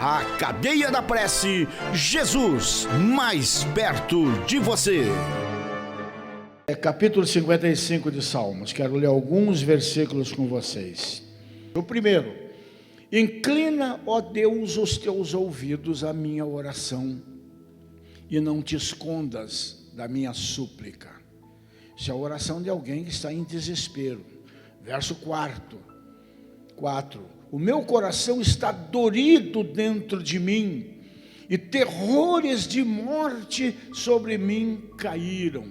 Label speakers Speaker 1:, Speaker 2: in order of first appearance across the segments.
Speaker 1: A Cadeia da Prece, Jesus mais perto de você.
Speaker 2: Capítulo 55 de Salmos. Quero ler alguns versículos com vocês. O primeiro: inclina, ó Deus, os teus ouvidos à minha oração e não te escondas da minha súplica. Isso é a oração de alguém que está em desespero. Verso 4: o meu coração está dorido dentro de mim, e terrores de morte sobre mim caíram.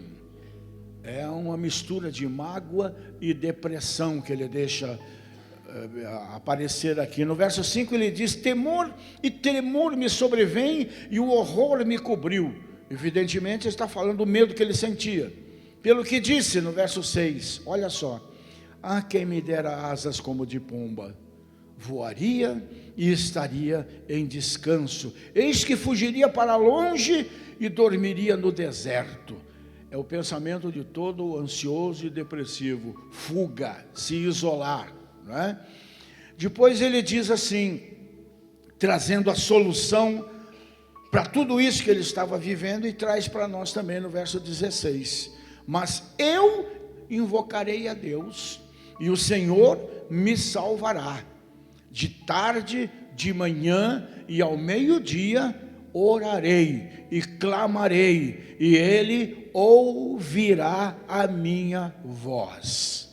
Speaker 2: É uma mistura de mágoa e depressão que ele deixa aparecer aqui. No verso 5 ele diz: temor e tremor me sobrevém, e o horror me cobriu. Evidentemente está falando do medo que ele sentia. Pelo que disse no verso 6, olha só: ah, quem me dera asas como de pomba, voaria e estaria em descanso. Eis que fugiria para longe e dormiria no deserto. É o pensamento de todo ansioso e depressivo: fuga, se isolar, não é? Depois ele diz assim, trazendo a solução para tudo isso que ele estava vivendo, e traz para nós também no verso 16: mas eu invocarei a Deus, e o Senhor me salvará. De tarde, de manhã e ao meio-dia orarei e clamarei, e Ele ouvirá a minha voz.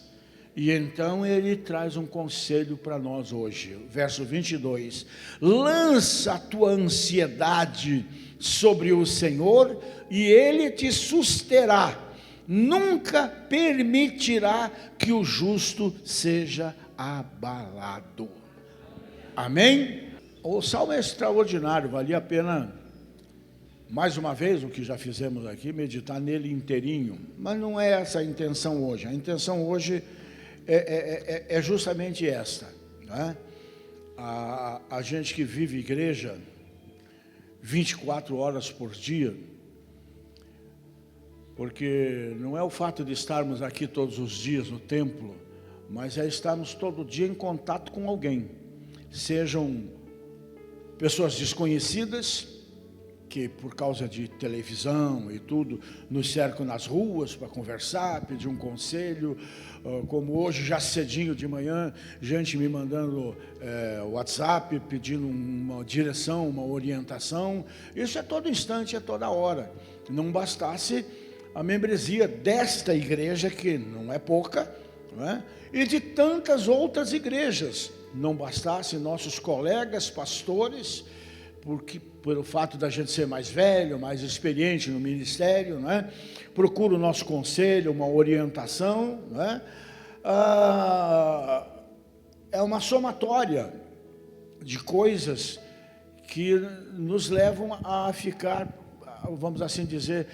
Speaker 2: E então ele traz um conselho para nós hoje. Verso 22: lança a tua ansiedade sobre o Senhor, e Ele te susterá. Nunca permitirá que o justo seja abalado. Amém? O salmo é extraordinário, valia a pena, mais uma vez, o que já fizemos aqui, meditar nele inteirinho. Mas não é essa a intenção hoje. A intenção hoje é justamente esta, né? A gente que vive igreja 24 horas por dia, porque não é o fato de estarmos aqui todos os dias no templo, mas é estarmos todo dia em contato com alguém, sejam pessoas desconhecidas, que por causa de televisão e tudo, nos cercam nas ruas para conversar, pedir um conselho, como hoje, já cedinho de manhã, gente me mandando WhatsApp, pedindo uma direção, uma orientação. Isso é todo instante, é toda hora. Não bastasse a membresia desta igreja, que não é pouca, não é? E de tantas outras igrejas. Não bastasse nossos colegas pastores, porque pelo fato da gente ser mais velho, mais experiente no ministério, não é? Procura o nosso conselho, uma orientação, não é? É uma somatória de coisas que nos levam a ficar, vamos assim dizer,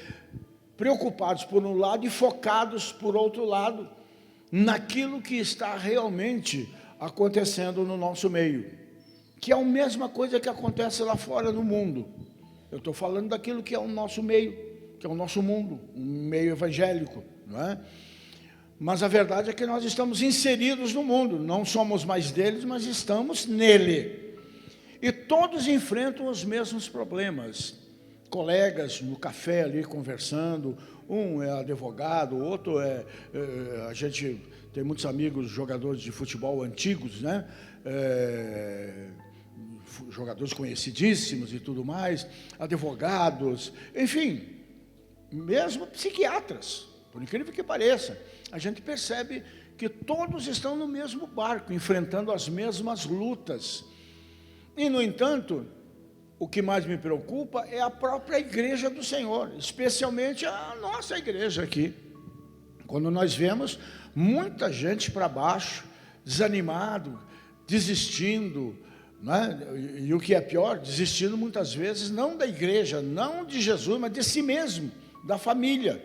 Speaker 2: preocupados por um lado e focados por outro lado, naquilo que está realmente acontecendo no nosso meio, que é a mesma coisa que acontece lá fora no mundo. Eu estou falando daquilo que é o nosso meio, que é o nosso mundo, um meio evangélico, não é? Mas a verdade é que nós estamos inseridos no mundo, não somos mais deles, mas estamos nele. E todos enfrentam os mesmos problemas. Colegas no café ali conversando, um é advogado, o outro a gente tem muitos amigos jogadores de futebol antigos, né? Jogadores conhecidíssimos e tudo mais, advogados, enfim, mesmo psiquiatras, por incrível que pareça, a gente percebe que todos estão no mesmo barco, enfrentando as mesmas lutas. E, no entanto, o que mais me preocupa é a própria igreja do Senhor, especialmente a nossa igreja aqui. Quando nós vemos muita gente para baixo, desanimado, desistindo, né? E o que é pior, desistindo muitas vezes não da igreja, não de Jesus, mas de si mesmo, da família.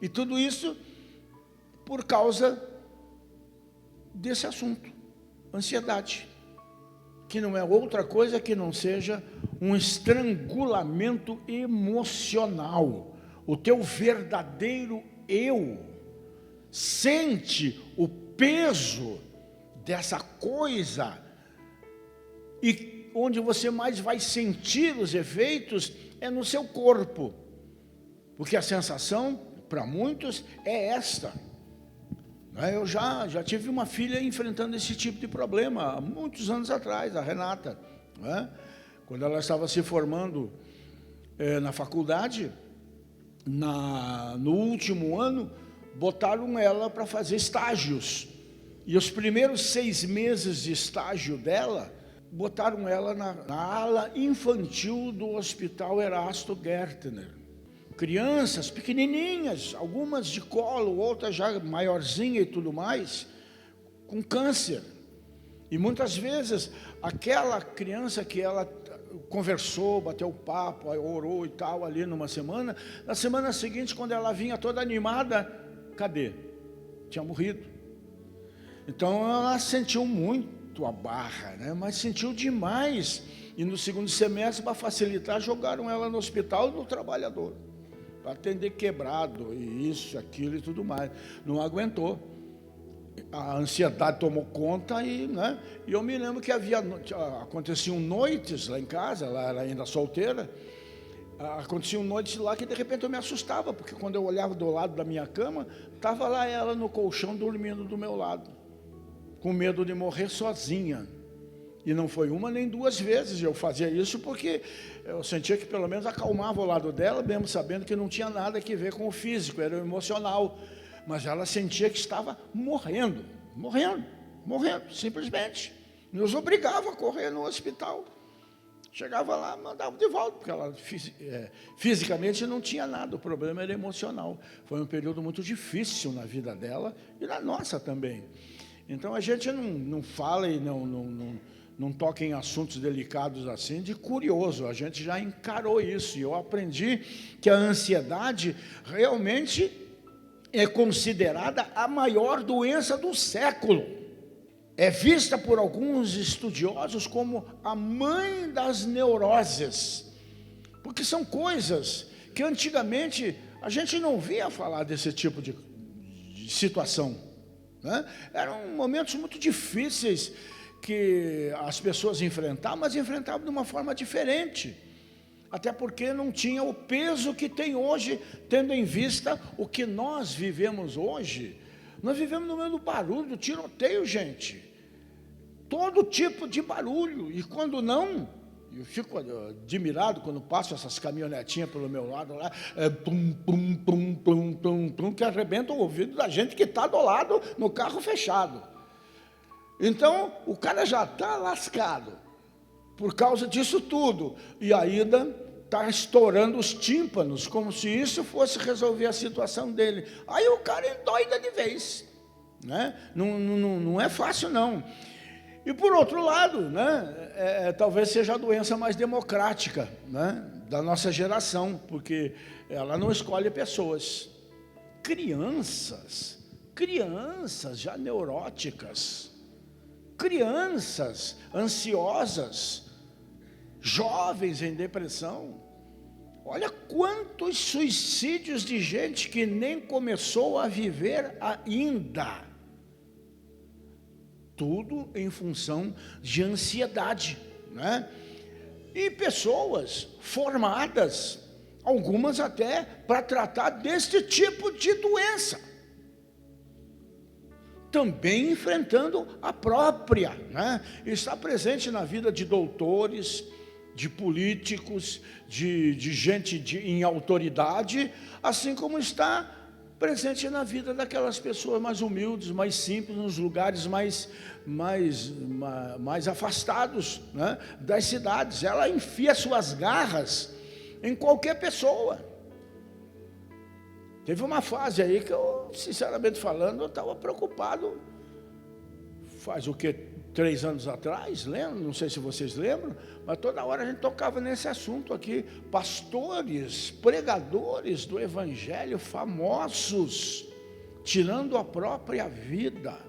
Speaker 2: E tudo isso por causa desse assunto, ansiedade, que não é outra coisa que não seja um estrangulamento emocional. O teu verdadeiro eu sente o peso dessa coisa, e onde você mais vai sentir os efeitos é no seu corpo, porque a sensação, para muitos, é esta. Eu já tive uma filha enfrentando esse tipo de problema, há muitos anos atrás, a Renata, quando ela estava se formando na faculdade, no último ano, botaram ela para fazer estágios, e os primeiros 6 meses de estágio dela, botaram ela na ala infantil do Hospital Erasto Gertner. Crianças pequenininhas, algumas de colo, outras já maiorzinha e tudo mais, com câncer. E muitas vezes, aquela criança que ela conversou, bateu papo, orou e tal, ali numa semana, na semana seguinte, quando ela vinha toda animada, cadê? Tinha morrido. Então, ela sentiu muito a barra, né? Mas sentiu demais. E no segundo semestre, para facilitar, jogaram ela no hospital do trabalhador, para atender quebrado, e isso, aquilo e tudo mais. Não aguentou. A ansiedade tomou conta e eu me lembro que aconteciam noites lá em casa, ela era ainda solteira, aconteciam noites lá que de repente eu me assustava, porque quando eu olhava do lado da minha cama, estava lá ela no colchão dormindo do meu lado, com medo de morrer sozinha. E não foi uma nem 2 vezes eu fazia isso, porque eu sentia que pelo menos acalmava o lado dela, mesmo sabendo que não tinha nada a ver com o físico, era o emocional. Mas ela sentia que estava morrendo, simplesmente. Nos obrigava a correr no hospital. Chegava lá, mandava de volta, porque ela fisicamente não tinha nada, o problema era emocional. Foi um período muito difícil na vida dela e na nossa também. Então a gente não fala e não toca em assuntos delicados assim de curioso, a gente já encarou isso. E eu aprendi que a ansiedade realmente é considerada a maior doença do século. É vista por alguns estudiosos como a mãe das neuroses, porque são coisas que antigamente a gente não via falar desse tipo de situação, né? Eram momentos muito difíceis que as pessoas enfrentavam, mas enfrentavam de uma forma diferente. Até porque não tinha o peso que tem hoje, tendo em vista o que nós vivemos hoje. Nós vivemos no meio do barulho, do tiroteio, gente. Todo tipo de barulho. E quando não, eu fico admirado quando passo essas caminhonetinhas pelo meu lado lá, pum, pum, pum, pum, pum, pum, que arrebenta o ouvido da gente que está do lado no carro fechado. Então, o cara já está lascado por causa disso tudo, e ainda está estourando os tímpanos, como se isso fosse resolver a situação dele. Aí o cara endoida de vez, né? Não é fácil, não. E por outro lado, né, talvez seja a doença mais democrática, né, da nossa geração, porque ela não escolhe pessoas. Crianças já neuróticas, crianças ansiosas, jovens em depressão. Olha quantos suicídios de gente que nem começou a viver ainda. Tudo em função de ansiedade, né? E pessoas formadas, algumas até para tratar deste tipo de doença, também enfrentando a própria, né? Está presente na vida de doutores, de políticos, de gente em autoridade, assim como está presente na vida daquelas pessoas mais humildes, mais simples, nos lugares mais afastados, né, das cidades. Ela enfia suas garras em qualquer pessoa. Teve uma fase aí que eu, sinceramente falando, eu estava preocupado. Faz o quê? 3 anos atrás, lembro? Não sei se vocês lembram, mas toda hora a gente tocava nesse assunto aqui. Pastores, pregadores do Evangelho famosos, tirando a própria vida,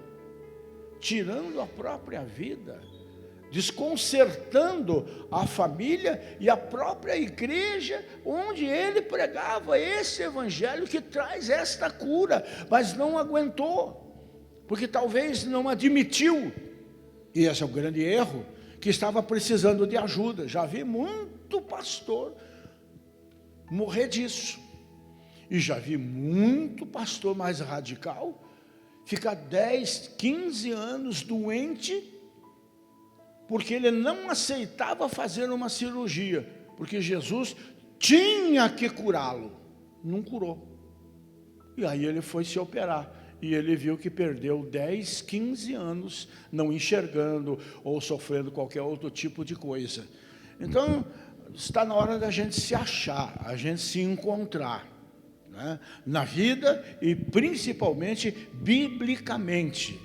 Speaker 2: desconcertando a família e a própria igreja, onde ele pregava esse Evangelho que traz esta cura, mas não aguentou, porque talvez não admitiu. E esse é o grande erro, que estava precisando de ajuda. Já vi muito pastor morrer disso. E já vi muito pastor mais radical ficar 10, 15 anos doente, porque ele não aceitava fazer uma cirurgia, porque Jesus tinha que curá-lo. Não curou. E aí ele foi se operar. E ele viu que perdeu 10, 15 anos não enxergando ou sofrendo qualquer outro tipo de coisa. Então, está na hora da gente se achar, a gente se encontrar, né? Na vida e principalmente biblicamente.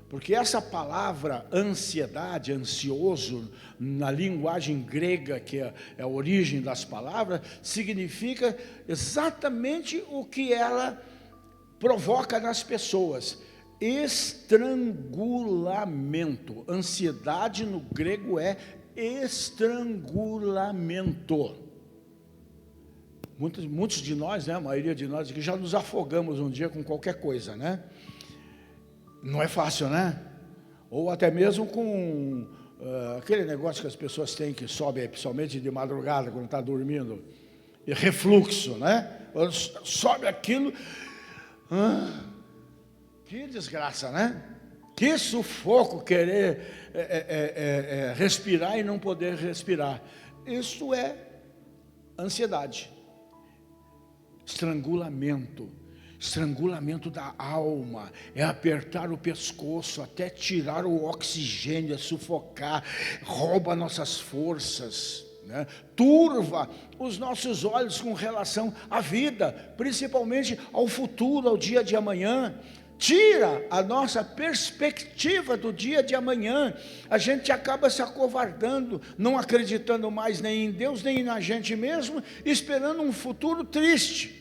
Speaker 2: Porque essa palavra ansiedade, ansioso, na linguagem grega, que é a origem das palavras, significa exatamente o que ela provoca nas pessoas: estrangulamento. Ansiedade no grego é estrangulamento. Muitos de nós, né, a maioria de nós aqui, já nos afogamos um dia com qualquer coisa, né? Não é fácil, né? Ou até mesmo com aquele negócio que as pessoas têm, que sobe, principalmente de madrugada, quando está dormindo, e refluxo, né? Sobe aquilo. Que desgraça, né? Que sufoco querer respirar e não poder respirar. Isso é ansiedade. Estrangulamento. Estrangulamento da alma, é apertar o pescoço até tirar o oxigênio, é sufocar, rouba nossas forças, né? Turva os nossos olhos com relação à vida, principalmente ao futuro, ao dia de amanhã. Tira a nossa perspectiva do dia de amanhã. A gente acaba se acovardando, não acreditando mais nem em Deus, nem na gente mesmo, esperando um futuro triste,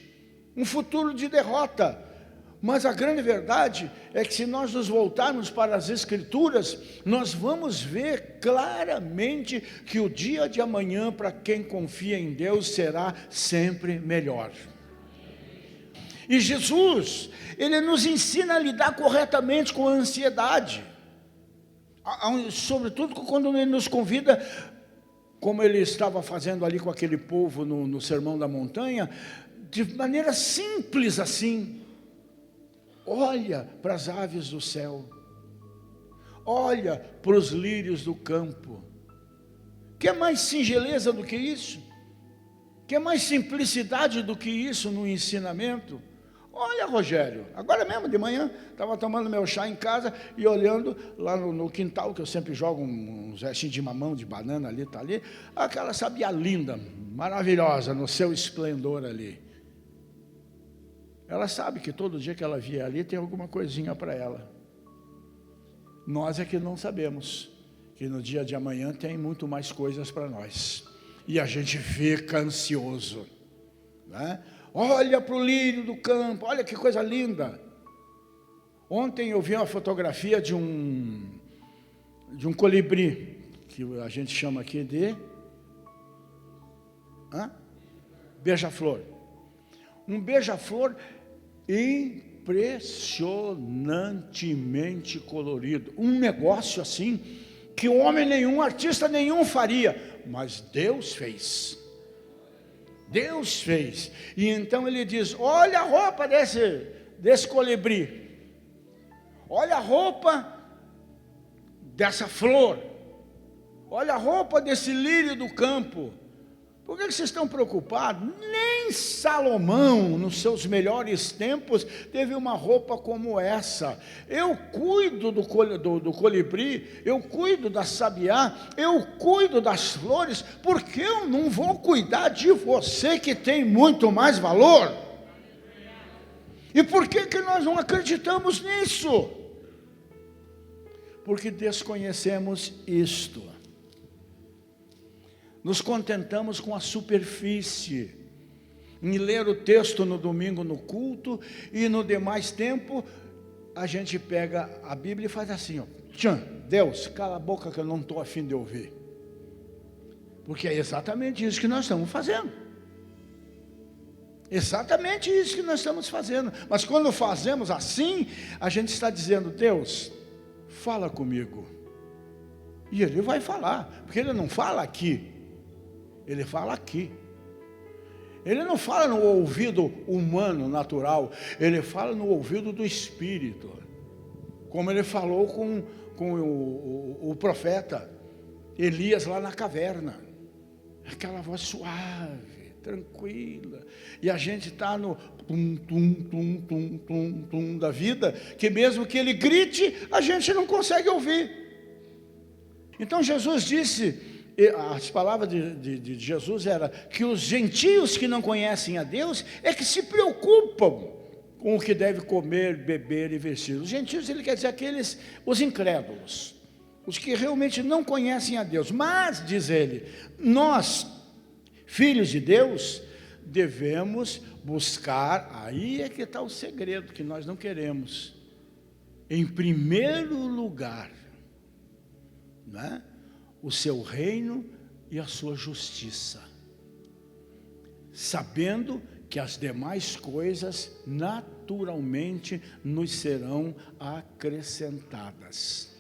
Speaker 2: um futuro de derrota. Mas a grande verdade é que, se nós nos voltarmos para as Escrituras, nós vamos ver claramente que o dia de amanhã, para quem confia em Deus, será sempre melhor. E Jesus, Ele nos ensina a lidar corretamente com a ansiedade, sobretudo quando Ele nos convida, como Ele estava fazendo ali com aquele povo no Sermão da Montanha, de maneira simples assim: olha para as aves do céu, olha para os lírios do campo. Quer mais singeleza do que isso? Quer mais simplicidade do que isso no ensinamento? Olha, Rogério, agora mesmo de manhã, estava tomando meu chá em casa e olhando lá no quintal, que eu sempre jogo uns restinhos de mamão, de banana ali, tá ali, aquela sabia linda, maravilhosa, no seu esplendor ali. Ela sabe que todo dia que ela vier ali tem alguma coisinha para ela. Nós é que não sabemos que no dia de amanhã tem muito mais coisas para nós. E a gente fica ansioso, né? Olha para o lírio do campo, olha que coisa linda. Ontem eu vi uma fotografia de um colibri, que a gente chama aqui de beija-flor. Um beija-flor impressionantemente colorido. Um negócio assim que homem nenhum, artista nenhum faria, mas Deus fez. Deus fez. E então ele diz: olha a roupa desse colibri, olha a roupa dessa flor, olha a roupa desse lírio do campo. Por que vocês estão preocupados? Nem Salomão, nos seus melhores tempos, teve uma roupa como essa. Eu cuido do colibri, eu cuido da sabiá, eu cuido das flores, porque eu não vou cuidar de você, que tem muito mais valor? E por que nós não acreditamos nisso? Porque desconhecemos isto. Nos contentamos com a superfície, em ler o texto no domingo no culto, e no demais tempo a gente pega a Bíblia e faz assim, ó: tchan, Deus, cala a boca que eu não estou a fim de ouvir. Porque é exatamente isso que nós estamos fazendo. Exatamente isso que nós estamos fazendo. Mas quando fazemos assim, a gente está dizendo: Deus, fala comigo. E ele vai falar, porque ele não fala aqui, ele fala aqui. Ele não fala no ouvido humano, natural, ele fala no ouvido do Espírito, como ele falou com o profeta Elias lá na caverna. Aquela voz suave, tranquila, e a gente está no tum, tum, tum, tum, tum, tum da vida, que mesmo que ele grite, a gente não consegue ouvir. Então Jesus disse, as palavras de Jesus eram que os gentios que não conhecem a Deus é que se preocupam com o que deve comer, beber e vestir. Os gentios, ele quer dizer aqueles, os incrédulos, os que realmente não conhecem a Deus. Mas, diz ele, nós, filhos de Deus, devemos buscar, aí é que está o segredo que nós não queremos, em primeiro lugar, né, o seu reino e a sua justiça, sabendo que as demais coisas naturalmente nos serão acrescentadas.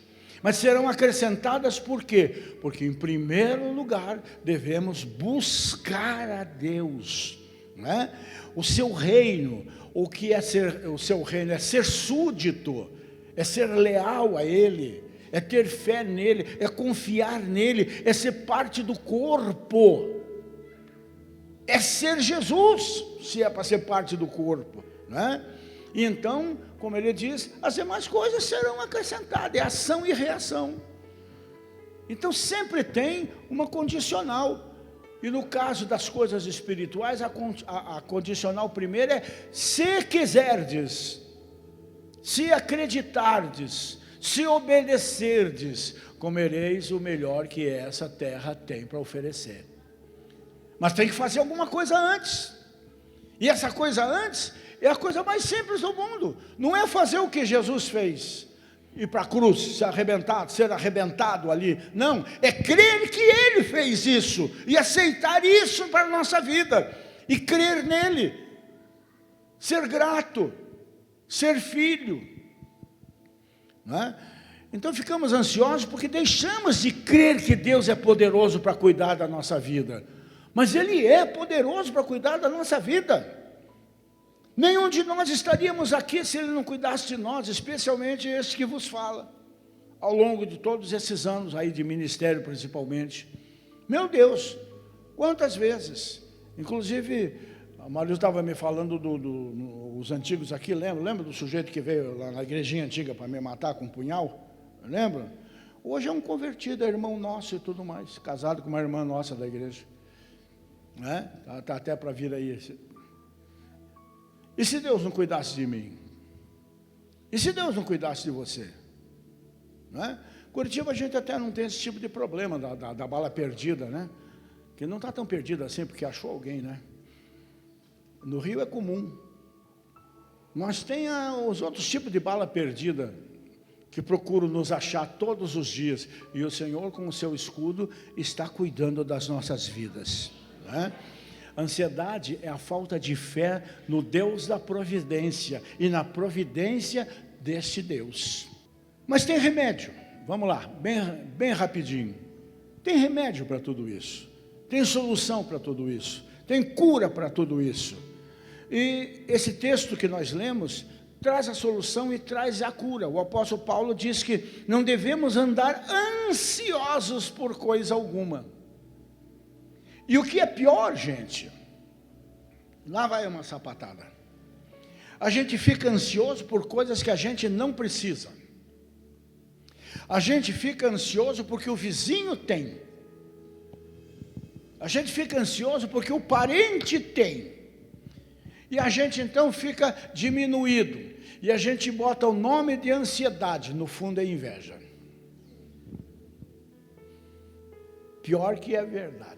Speaker 2: Mas serão acrescentadas por quê? Porque em primeiro lugar devemos buscar a Deus, né? O seu reino. O que é ser o seu reino? É ser súdito, é ser leal a Ele, é ter fé nele, é confiar nele, é ser parte do corpo, é ser Jesus, se é para ser parte do corpo, né? E então, como ele diz, as demais coisas serão acrescentadas, é ação e reação. Então sempre tem uma condicional, e no caso das coisas espirituais, a condicional primeira é: se quiserdes, se acreditardes, se obedecerdes, comereis o melhor que essa terra tem para oferecer. Mas tem que fazer alguma coisa antes, e essa coisa antes é a coisa mais simples do mundo. Não é fazer o que Jesus fez, ir para a cruz, ser arrebentado ali. Não, é crer que Ele fez isso, e aceitar isso para a nossa vida, e crer nele, ser grato, ser filho, não é? Então ficamos ansiosos porque deixamos de crer que Deus é poderoso para cuidar da nossa vida. Mas Ele é poderoso para cuidar da nossa vida. Nenhum de nós estaríamos aqui se Ele não cuidasse de nós, especialmente esse que vos fala, ao longo de todos esses anos aí de ministério principalmente. Meu Deus, quantas vezes, inclusive, a Maria estava me falando dos antigos aqui, lembra do sujeito que veio lá na igrejinha antiga para me matar com um punhal? Lembra? Hoje é um convertido, é irmão nosso e tudo mais, casado com uma irmã nossa da igreja, né? Tá até para vir aí. E se Deus não cuidasse de mim? E se Deus não cuidasse de você? Não é? Curitiba a gente até não tem esse tipo de problema da bala perdida, né? Que não está tão perdida assim, porque achou alguém, né? No Rio é comum. Nós temos os outros tipos de bala perdida, que procuram nos achar todos os dias. E o Senhor, com o seu escudo, está cuidando das nossas vidas, né? Ansiedade é a falta de fé no Deus da providência e na providência deste Deus. Mas tem remédio, vamos lá, bem rapidinho. Tem remédio para tudo isso, tem solução para tudo isso, tem cura para tudo isso. E esse texto que nós lemos traz a solução e traz a cura. O apóstolo Paulo diz que não devemos andar ansiosos por coisa alguma. E o que é pior, gente, lá vai uma sapatada. A gente fica ansioso por coisas que a gente não precisa. A gente fica ansioso porque o vizinho tem. A gente fica ansioso porque o parente tem. E a gente então fica diminuído. E a gente bota o nome de ansiedade, no fundo é inveja. Pior que é verdade.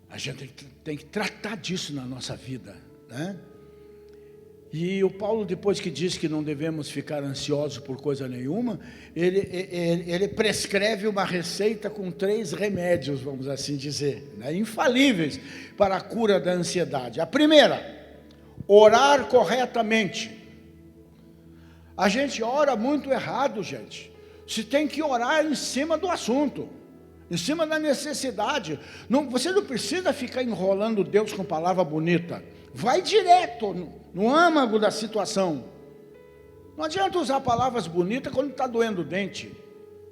Speaker 2: A gente tem que tratar disso na nossa vida, né? E o Paulo, depois que diz que não devemos ficar ansiosos por coisa nenhuma, ele prescreve uma receita com 3 remédios, vamos assim dizer, né, infalíveis para a cura da ansiedade. A primeira, orar corretamente. A gente ora muito errado, gente. Se tem que orar em cima do assunto, em cima da necessidade. Você não precisa ficar enrolando Deus com palavra bonita. Vai direto no âmago da situação. Não adianta usar palavras bonitas quando está doendo o dente.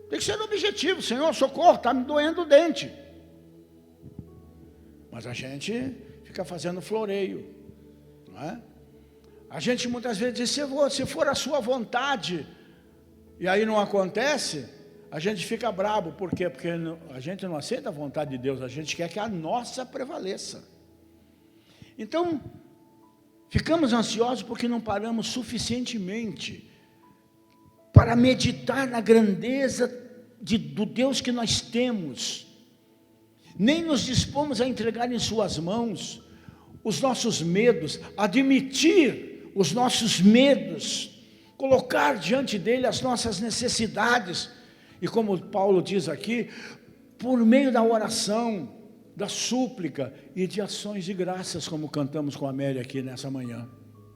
Speaker 2: Tem que ser objetivo. Senhor, socorro, está me doendo o dente. Mas a gente fica fazendo floreio, não é? A gente muitas vezes diz, se for a sua vontade, e aí não acontece, a gente fica bravo. Por quê? Porque a gente não aceita a vontade de Deus, a gente quer que a nossa prevaleça. Então, ficamos ansiosos porque não paramos suficientemente para meditar na grandeza do Deus que nós temos. Nem nos dispomos a entregar em suas mãos os nossos medos, admitir os nossos medos, colocar diante dele as nossas necessidades. E como Paulo diz aqui, por meio da oração, da súplica e de ações de graças, como cantamos com a Amélia aqui nessa manhã,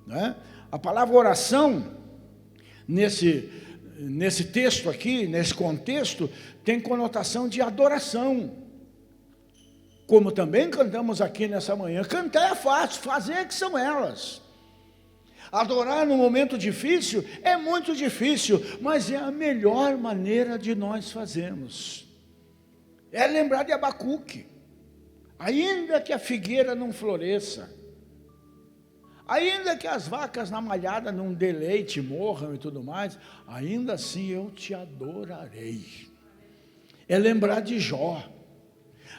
Speaker 2: né? A palavra oração, nesse texto aqui, nesse contexto, tem conotação de adoração. Como também cantamos aqui nessa manhã, cantar é fácil, fazer que são elas. Adorar no momento difícil é muito difícil, mas é a melhor maneira de nós fazermos. É lembrar de Abacuque. Ainda que a figueira não floresça, ainda que as vacas na malhada não dê leite, morram e tudo mais, ainda assim eu te adorarei. É lembrar de Jó.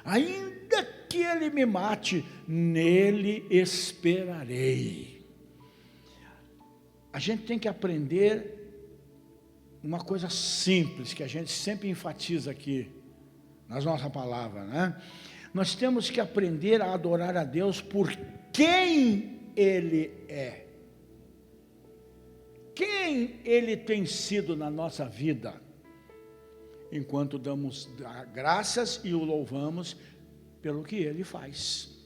Speaker 2: Ainda que ele me mate, nele esperarei. A gente tem que aprender uma coisa simples, que a gente sempre enfatiza aqui, na nossa palavra, né? Nós temos que aprender a adorar a Deus por quem Ele é. Quem Ele tem sido na nossa vida, enquanto damos graças e o louvamos pelo que Ele faz.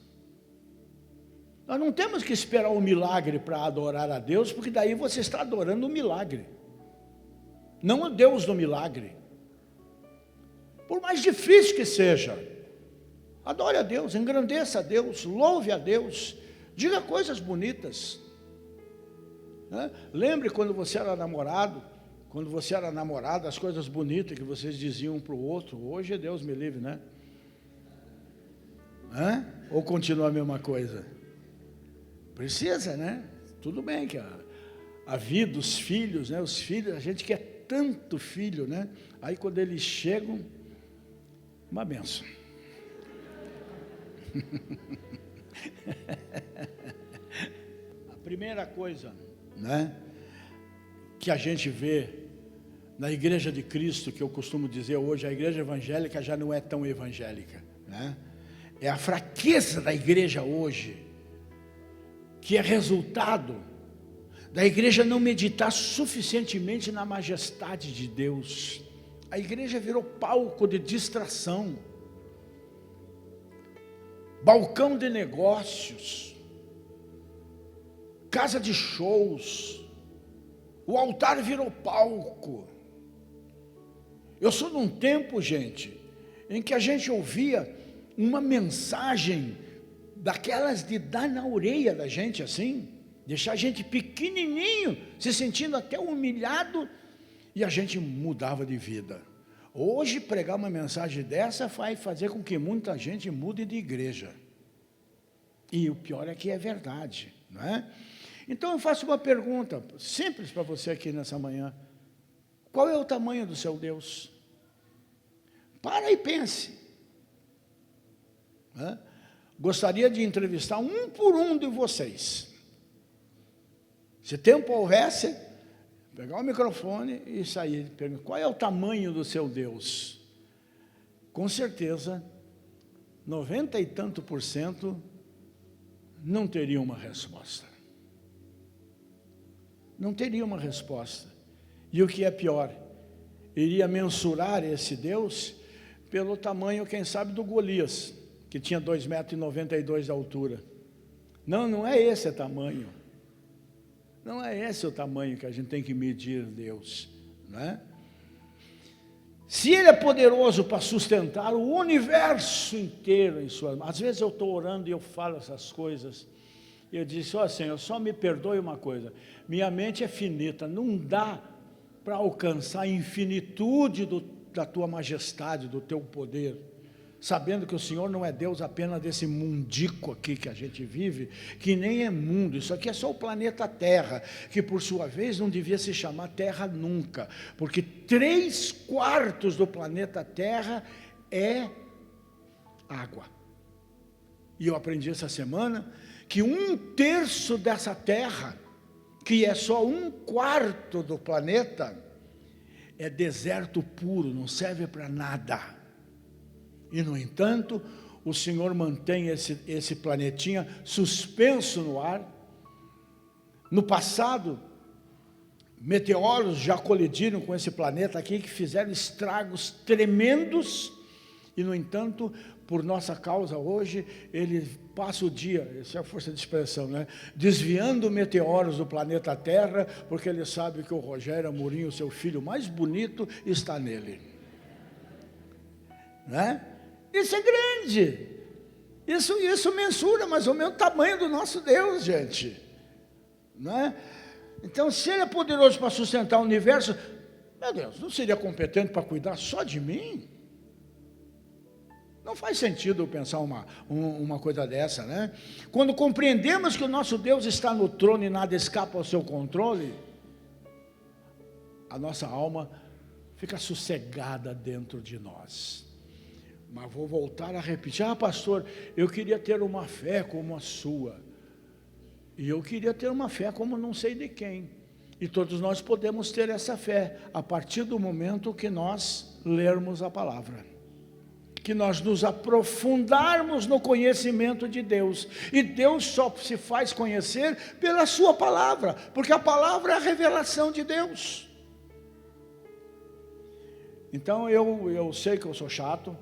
Speaker 2: Nós não temos que esperar um milagre para adorar a Deus, porque daí você está adorando o milagre, não o Deus do milagre. Por mais difícil que seja, adore a Deus, engrandeça a Deus, louve a Deus, diga coisas bonitas, né? Lembre quando você era namorado, quando você era namorada, as coisas bonitas que vocês diziam um para o outro. Hoje, Deus me livre, né? Ou continua a mesma coisa? Precisa, né? Tudo bem que a vida, os filhos, né? Os filhos, a gente quer tanto filho, né? Aí quando eles chegam, uma benção. A primeira coisa, né, que a gente vê na igreja de Cristo, que eu costumo dizer hoje, a igreja evangélica já não é tão evangélica, né? É a fraqueza da igreja hoje, que é resultado da igreja não meditar suficientemente na majestade de Deus. A igreja virou palco de distração, balcão de negócios, casa de shows, o altar virou palco. Eu sou num tempo, gente, em que a gente ouvia uma mensagem daquelas de dar na orelha da gente assim, deixar a gente pequenininho, se sentindo até humilhado, e a gente mudava de vida. Hoje, pregar uma mensagem dessa vai fazer com que muita gente mude de igreja. E o pior é que é verdade, não é? Então eu faço uma pergunta simples para você aqui nessa manhã. Qual é o tamanho do seu Deus? Para e pense. Gostaria de entrevistar um por um de vocês. Se tempo houvesse, pegar o microfone e sair, perguntar, qual é o tamanho do seu Deus? Com certeza, 90 e tanto % não teria uma resposta. Não teria uma resposta. E o que é pior, iria mensurar esse Deus pelo tamanho, quem sabe, do Golias, que tinha 2,92 m de altura. Não é esse tamanho. Não é esse o tamanho que a gente tem que medir Deus, né? Se Ele é poderoso para sustentar o universo inteiro em suas mãos. Às vezes eu estou orando e eu falo essas coisas, e eu disse: ó Senhor, só me perdoe uma coisa, minha mente é finita, não dá para alcançar a infinitude da Tua majestade, do Teu poder, sabendo que o Senhor não é Deus apenas desse mundico aqui que a gente vive, que nem é mundo, isso aqui é só o planeta Terra, que por sua vez não devia se chamar Terra nunca, porque 3/4 do planeta Terra é água. E eu aprendi essa semana que 1/3 dessa Terra, que é só 1/4 do planeta, é deserto puro, não serve para nada. E, no entanto, o Senhor mantém esse planetinha suspenso no ar. No passado, meteoros já colidiram com esse planeta aqui, que fizeram estragos tremendos, e, no entanto, por nossa causa hoje, ele passa o dia, essa é a força de expressão, né? Desviando meteoros do planeta Terra, porque ele sabe que o Rogério Amorim, o seu filho mais bonito, está nele. Né? Isso é grande, isso mensura mais ou menos o tamanho do nosso Deus, gente, não é? Então, se Ele é poderoso para sustentar o universo, meu Deus, não seria competente para cuidar só de mim? Não faz sentido eu pensar uma coisa dessa, né? Quando compreendemos que o nosso Deus está no trono e nada escapa ao seu controle, a nossa alma fica sossegada dentro de nós. Mas vou voltar a repetir: ah, pastor, eu queria ter uma fé como a sua, e eu queria ter uma fé como não sei de quem, e todos nós podemos ter essa fé, a partir do momento que nós lermos a palavra, que nós nos aprofundarmos no conhecimento de Deus, e Deus só se faz conhecer pela sua palavra, porque a palavra é a revelação de Deus. Então eu sei que eu sou chato,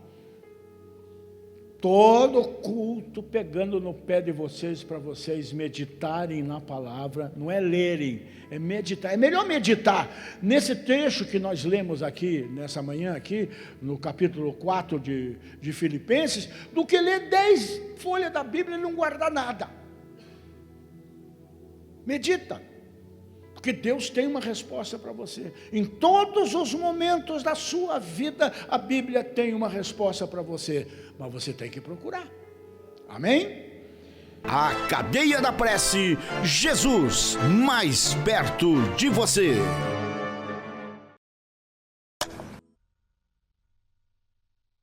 Speaker 2: todo culto pegando no pé de vocês, para vocês meditarem na palavra, não é lerem, é meditar. É melhor meditar nesse trecho que nós lemos aqui, nessa manhã aqui, no capítulo 4 de Filipenses, do que ler 10 folhas da Bíblia e não guardar nada. Medita, porque Deus tem uma resposta para você. Em todos os momentos da sua vida, a Bíblia tem uma resposta para você, mas você tem que procurar. Amém?
Speaker 1: A Cadeia da Prece, Jesus mais perto de você.